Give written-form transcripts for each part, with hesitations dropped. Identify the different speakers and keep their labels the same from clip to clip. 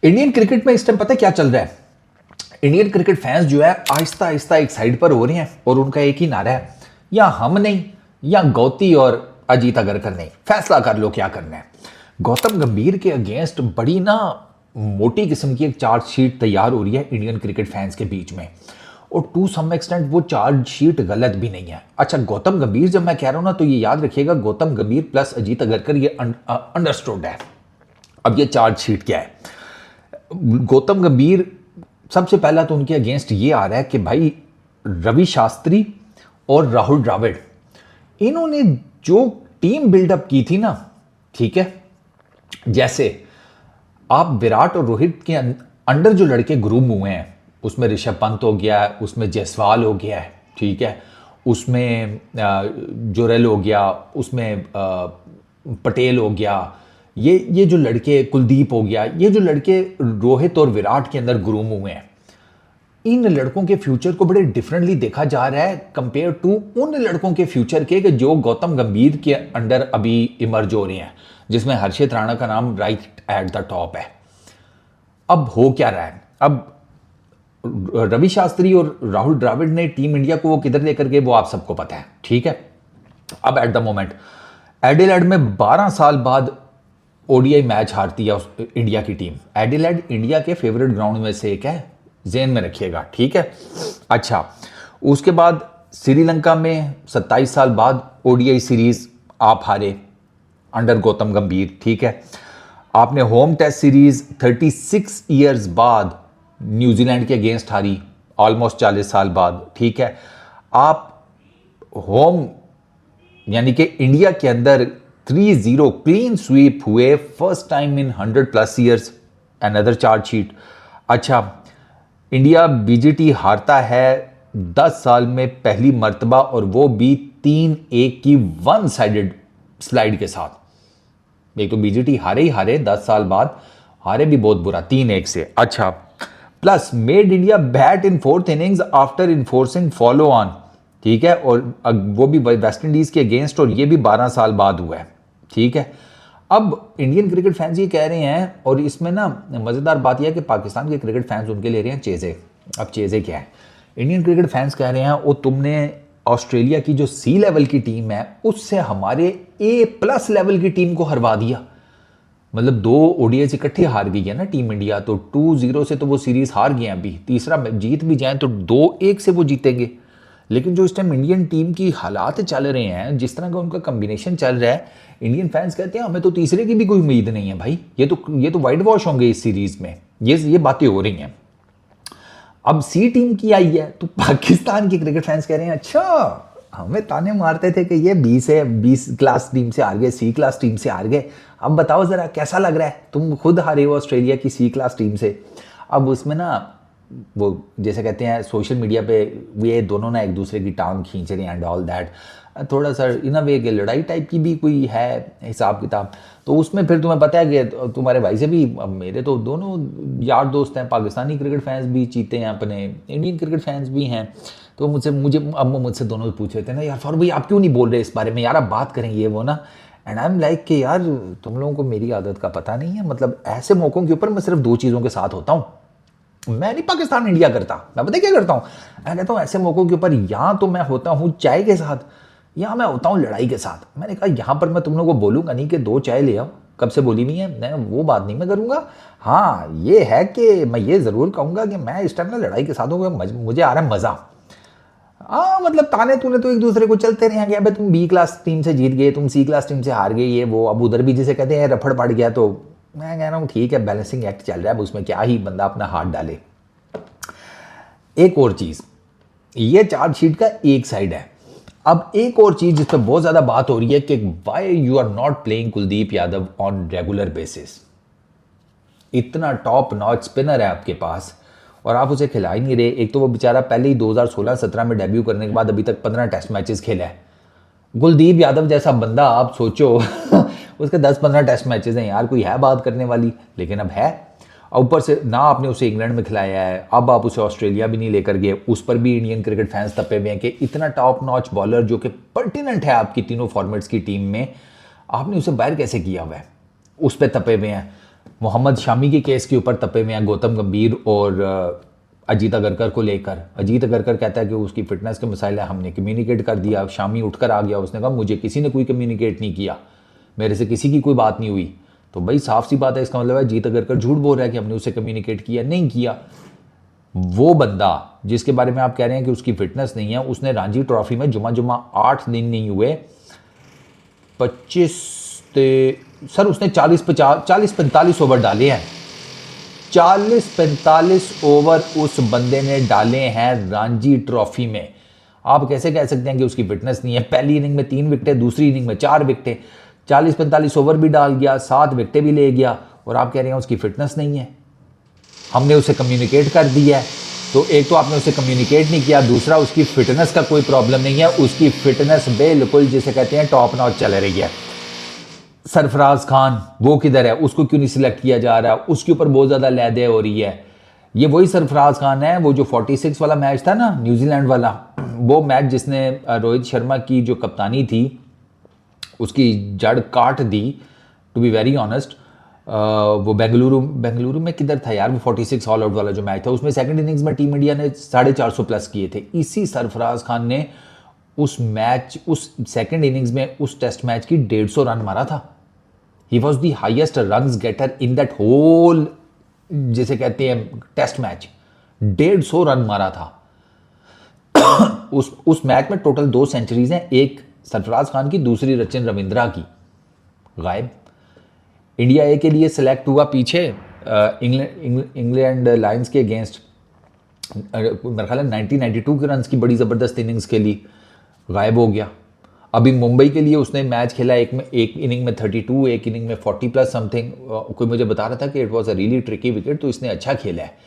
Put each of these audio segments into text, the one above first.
Speaker 1: Indian cricket में इस time पता है क्या चल रहा है? इंडियन क्रिकेट फैंस जो है आहिस्ता आहिस्ता एक साइड पर हो रहे हैं और उनका एक ही नारा है, या हम नहीं या गौती और अजीत अगरकर नहीं, फैसला कर लो क्या करना है। गौतम गंभीर के अगेंस्ट बड़ी ना मोटी किस्म की एक चार्जशीट तैयार हो रही है इंडियन क्रिकेट फैंस के बीच में, और टू सम एक्सटेंट वो चार्जशीट गलत भी नहीं है। अच्छा, गौतम गंभीर जब मैं कह रहा हूं ना, तो ये याद रखिएगा, गौतम गंभीर प्लस अजीत अगरकर, ये अंडरस्टूड है। अब ये चार्जशीट क्या है? गौतम गंभीर, सबसे पहला तो उनके अगेंस्ट ये आ रहा है कि भाई रवि शास्त्री और राहुल द्रविड़, इन्होंने जो टीम बिल्डअप की थी ना, ठीक है, जैसे आप विराट और रोहित के अंडर जो लड़के ग्रूम हुए हैं, उसमें ऋषभ पंत हो गया है, उसमें जायसवाल हो गया है, ठीक है, उसमें जोरेल हो गया, उसमें पटेल हो गया, ये जो लड़के, कुलदीप हो गया, ये जो लड़के रोहित और विराट के अंदर ग्रूम हुए हैं, इन लड़कों के फ्यूचर को बड़े डिफरेंटली देखा जा रहा है कंपेयर टू उन लड़कों के फ्यूचर के कि जो गौतम गंभीर के अंडर अभी इमर्ज हो रहे हैं, जिसमें हर्षित राणा का नाम राइट एट द टॉप है। अब हो क्या रहा है? अब रवि शास्त्री और राहुल द्रविड़ ने टीम इंडिया को वो किधर लेकर गए वो आप सबको पता है, ठीक है। अब एट द मोमेंट एडिलेड में 12 साल बाद ओडीआई मैच हारती है इंडिया की टीम। एडिलेड इंडिया के फेवरेट ग्राउंड में से एक है, जेन में रखिएगा, ठीक है। अच्छा, उसके बाद श्रीलंका में 27 साल बाद ओडीआई सीरीज आप हारे अंडर गौतम गंभीर, ठीक है। आपने होम टेस्ट सीरीज 36 ईयर्स बाद न्यूजीलैंड के अगेंस्ट हारी, ऑलमोस्ट 40 साल बाद, ठीक है। आप होम यानी कि इंडिया के अंदर 3-0 क्लीन स्वीप हुए, first time in 100+ years, another chargesheet. अच्छा, इंडिया बीजीटी हारता है 10 साल में पहली मर्तबा, और वो भी 3-1 की वन साइडेड स्लाइड के साथ। एक तो बीजीटी हारे ही हारे 10 साल बाद, हारे भी बहुत बुरा 3-1 से। अच्छा, plus made India bat in 4th innings after enforcing follow on, ठीक है, और वो भी वेस्ट इंडीज के अगेंस्ट, और ये भी 12 साल बाद हुआ है, ठीक है। अब इंडियन क्रिकेट फैंस ये कह रहे हैं, और इसमें ना मज़ेदार बात यह है कि पाकिस्तान के क्रिकेट फैंस उनके ले रहे हैं चेज़े। अब चेज़े क्या है? इंडियन क्रिकेट फैंस कह रहे हैं वो तुमने ऑस्ट्रेलिया की जो सी लेवल की टीम है उससे हमारे A+ लेवल की टीम को हरवा दिया। मतलब 2 ओडीआई इकट्ठी हार गई है ना टीम इंडिया, तो 2-0 से तो वो सीरीज हार गए हैं। अभी तीसरा जीत भी जाए तो 2-1 से वो जीतेंगे। लेकिन जो इस टाइम इंडियन टीम की हालात चल रहे हैं, जिस तरह का उनका कॉम्बिनेशन चल रहा है, इंडियन फैंस कहते हैं हमें तो तीसरे की भी कोई उम्मीद नहीं है भाई, ये तो वाइट वॉश होंगे इस सीरीज में। ये बातें हो रही हैं। अब सी टीम की आई है तो पाकिस्तान के क्रिकेट फैंस कह रहे हैं अच्छा, हमें ताने मारते थे कि ये 20 क्लास टीम से हार गए, सी क्लास टीम से हार गए, अब बताओ जरा कैसा लग रहा है, तुम खुद हारे हो ऑस्ट्रेलिया की सी क्लास टीम से। अब उसमें ना वो जैसे कहते हैं सोशल मीडिया पे, ये दोनों ना एक दूसरे की टांग खींच रहे हैं एंड ऑल दैट, थोड़ा सा इन अ वे के लड़ाई टाइप की भी कोई है हिसाब किताब। तो उसमें फिर तुम्हें पता है कि तुम्हारे भाई से भी, अब मेरे तो दोनों यार दोस्त हैं, पाकिस्तानी क्रिकेट फैंस भी चीते हैं, अपने इंडियन क्रिकेट फैंस भी हैं। तो मुझसे दोनों पूछ रहे थे ना, यार फारूक भाई आप क्यों नहीं बोल रहे इस बारे में, यार आप बात करें ये वो ना। एंड आई एम लाइक कि यार तुम लोगों को मेरी आदत का पता नहीं है। मतलब ऐसे मौक़ों के ऊपर मैं सिर्फ 2 चीज़ों के साथ होता हूँ। मैं नहीं पाकिस्तान इंडिया करता, मैं पता क्या करता हूँ, मैं कहता हूँ ऐसे मौक़ों के ऊपर या तो मैं होता हूँ चाय के साथ या मैं होता हूँ लड़ाई के साथ। मैंने कहा यहाँ पर मैं तुम लोगों को बोलूँगा नहीं कि 2 चाय ले आओ, कब से बोली नहीं है, मैं वो बात नहीं मैं करूँगा। हाँ ये है कि मैं ये ज़रूर कहूँगा कि मैं इस टाइम ना लड़ाई के साथ हूँ, मुझे आ रहा है मज़ा। हाँ मतलब ताने तूने तो एक दूसरे को चलते रहेंगे, अबे तुम B क्लास टीम से जीत गए, तुम C क्लास टीम से हार गए, ये वो। अब उधर भी जिसे कहते हैं रफड़ पड़ गया, तो मैं कह रहा हूँ ठीक है, बैलेंसिंग एक्ट चल रहा है, अब उसमें क्या ही बंदा अपना हाथ डाले। एक और चीज़, ये चार्जशीट का एक साइड है। अब एक और चीज़ जिस पर बहुत ज़्यादा बात हो रही है कि why you are not playing Kuldeep Yadav on regular basis. इतना टॉप नॉच स्पिनर है आपके पास और आप उसे खिला ही नहीं रहे। एक तो वो बेचारा पहले ही 2016-17 में डेब्यू करने के बाद अभी तक 15 टेस्ट मैचेस खेला है। कुलदीप यादव जैसा बंदा आप सोचो उसके 10-15 टेस्ट मैचेस हैं यार, कोई है बात करने वाली। लेकिन अब है, ऊपर से ना आपने उसे इंग्लैंड में खिलाया है, अब आप उसे ऑस्ट्रेलिया भी नहीं लेकर गए, उस पर भी इंडियन क्रिकेट फैंस तपे हुए हैं कि इतना टॉप नॉच बॉलर जो कि पर्टिनेंट है आपकी तीनों फॉर्मेट्स की टीम में, आपने उसे बाहर कैसे किया हुआ है, उस पर तपे हुए हैं। मोहम्मद शामी के केस के ऊपर तपे में हैं गौतम गंभीर और अजीत अगरकर को लेकर। अजीत अगरकर कहता है कि उसकी फिटनेस के मसाइल है, हमने कम्युनिकेट कर दिया। शामी उठकर आ गया, उसने कहा मुझे किसी ने कोई कम्युनिकेट नहीं किया, मेरे से किसी की कोई बात नहीं हुई। तो भाई साफ सी बात है, इसका मतलब है अजीत अगरकर झूठ बोल रहा है कि हमने उससे कम्युनिकेट किया, नहीं किया। वो बंदा जिसके बारे में आप कह रहे हैं कि उसकी फिटनेस नहीं है, उसने रणजी ट्रॉफी में जुमा 8 दिन नहीं हुए 25 सर उसने 40-45 ओवर डाले हैं। 40-45 ओवर उस बंदे ने डाले हैं रणजी ट्रॉफी में। आप कैसे कह सकते हैं कि उसकी फिटनेस नहीं है? पहली इनिंग में 3 विकेटें, दूसरी इनिंग में 4 विकेटें, 40-45 ओवर भी डाल गया, 7 विकेटें भी ले गया, और आप कह रहे हैं उसकी फिटनेस नहीं है। हमने उसे कम्युनिकेट कर दिया है। तो एक तो आपने उसे कम्युनिकेट नहीं किया, दूसरा उसकी फिटनेस का कोई प्रॉब्लम नहीं है, उसकी फिटनेस बिल्कुल जिसे कहते हैं टॉप नॉच चल रही है। सरफराज खान वो किधर है? उसको क्यों नहीं सिलेक्ट किया जा रहा? उसके ऊपर बहुत ज़्यादा लहदे हो रही है। ये वही सरफराज खान है वो जो 46 वाला मैच था ना, न्यूजीलैंड वाला, वो मैच जिसने रोहित शर्मा की जो कप्तानी थी उसकी जड़ काट दी। टू बी वेरी ऑनेस्ट, वो बेंगलुरु में किधर था यार वो 46 ऑल आउट वाला जो मैच था, उसमें सेकंड इनिंग्स में टीम इंडिया ने 450 प्लस किए थे। इसी सरफराज खान ने उस सेकंड इनिंग्स में उस टेस्ट मैच की 150 रन मारा था। He was the highest runs getter in that whole जिसे कहते हैं टेस्ट मैच। 150 रन मारा था। उस मैच में टोटल 2 सेंचुरीज हैं, एक सरफराज खान की, दूसरी रचिन रविंद्रा की। गायब। इंडिया ए के लिए सिलेक्ट हुआ पीछे इंग्लैंड लायंस के अगेंस्ट, मेरे ख्याल है 1992 के रन की बड़ी ज़बरदस्त इनिंग्स खेली, गायब हो गया। अभी मुंबई के लिए उसने मैच खेला, एक इनिंग में 32, एक इनिंग में 40 प्लस समथिंग। कोई मुझे बता रहा था कि it was a really tricky wicket, तो इसने अच्छा खेला है।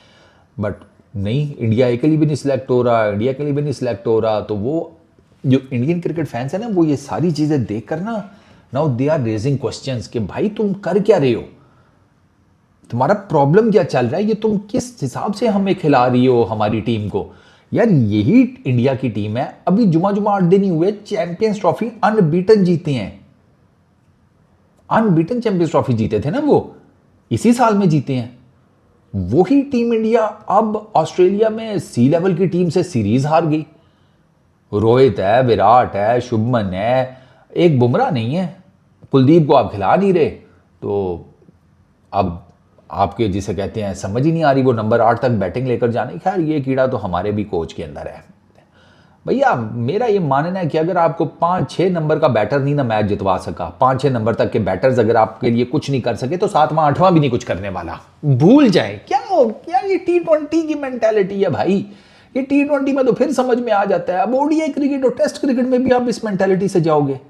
Speaker 1: बट नहीं, इंडिया ए के लिए भी नहीं सिलेक्ट हो रहा, इंडिया के लिए भी नहीं सिलेक्ट हो रहा। तो वो जो इंडियन क्रिकेट फैंस है ना, वो ये सारी चीज़ें देख कर ना, now they are raising questions कि भाई तुम कर क्या रहे हो, तुम्हारा प्रॉब्लम क्या चल रहा है, ये तुम किस हिसाब से हमें खिला रही हो हमारी टीम को। यार यही इंडिया की टीम है, अभी जुमा 8 दिन ही हुए, चैंपियंस ट्रॉफी अनबीटन जीते हैं। अनबीटन चैंपियंस ट्रॉफी जीते थे ना वो, इसी साल में जीते हैं। वही टीम इंडिया अब ऑस्ट्रेलिया में सी लेवल की टीम से सीरीज हार गई। रोहित है, विराट है, शुभमन है, एक बुमराह नहीं है, कुलदीप को आप खिला नहीं रहे। तो अब आपके जिसे कहते हैं समझ ही नहीं आ रही वो नंबर 8 तक बैटिंग लेकर जाने। खैर ये कीड़ा तो हमारे भी कोच के अंदर है भैया। मेरा ये मानना है कि अगर आपको 5-6 नंबर का बैटर नहीं ना मैच जितवा सका, 5-6 नंबर तक के बैटर्स अगर आपके लिए कुछ नहीं कर सके, तो 7वां 8वां भी नहीं कुछ करने वाला। भूल जाए क्या ये T20 की मेंटालिटी है भाई। ये T20 में तो फिर समझ में आ जाता है, अब ओडीआई क्रिकेट और टेस्ट क्रिकेट में भी आप इस मेंटालिटी से जाओगे।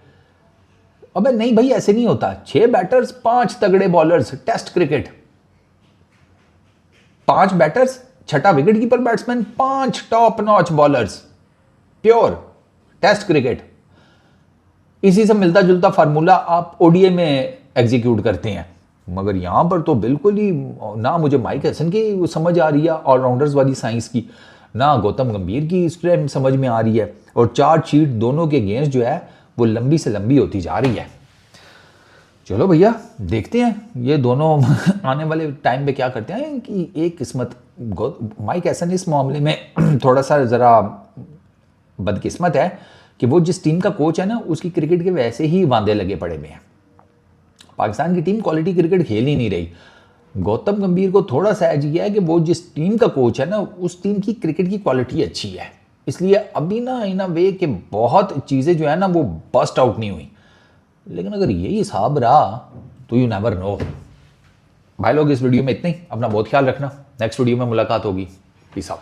Speaker 1: अबे नहीं भाई, ऐसे नहीं होता। 6 बैटर्स 5 तगड़े बॉलर्स, टेस्ट क्रिकेट। 5 बैटर्स, 6ठा wicket keeper batsman, 5 top notch bowlers, pure test cricket. इसी से मिलता जुलता फार्मूला आप ओडीआई में एग्जीक्यूट करते हैं। मगर यहां पर तो बिल्कुल ही ना मुझे माइक हैसन की समझ आ रही है ऑलराउंडर्स वाली साइंस की, ना गौतम गंभीर की स्ट्रेंथ समझ में आ रही है, और चार्ज शीट दोनों के अगेंस्ट जो है वो लंबी से लंबी होती जा रही है। चलो भैया देखते हैं ये दोनों आने वाले टाइम पे क्या करते हैं। कि एक किस्मत माइक हैसन इस मामले में थोड़ा सा ज़रा बदकिस्मत है कि वो जिस टीम का कोच है ना, उसकी क्रिकेट के वैसे ही वांदे लगे पड़े हुए हैं। पाकिस्तान की टीम क्वालिटी क्रिकेट खेल ही नहीं रही। गौतम गंभीर को थोड़ा सा एज किया है कि वो जिस टीम का कोच है ना, उस टीम की क्रिकेट की क्वालिटी अच्छी है, इसलिए अभी ना इन अ वे कि बहुत चीज़ें जो है ना वो बस्ट आउट नहीं हुई। लेकिन अगर यही हिसाब रहा तो यू नेवर नो। भाई लोग इस वीडियो में इतने ही, अपना बहुत ख्याल रखना। नेक्स्ट वीडियो में मुलाकात होगी। Peace out.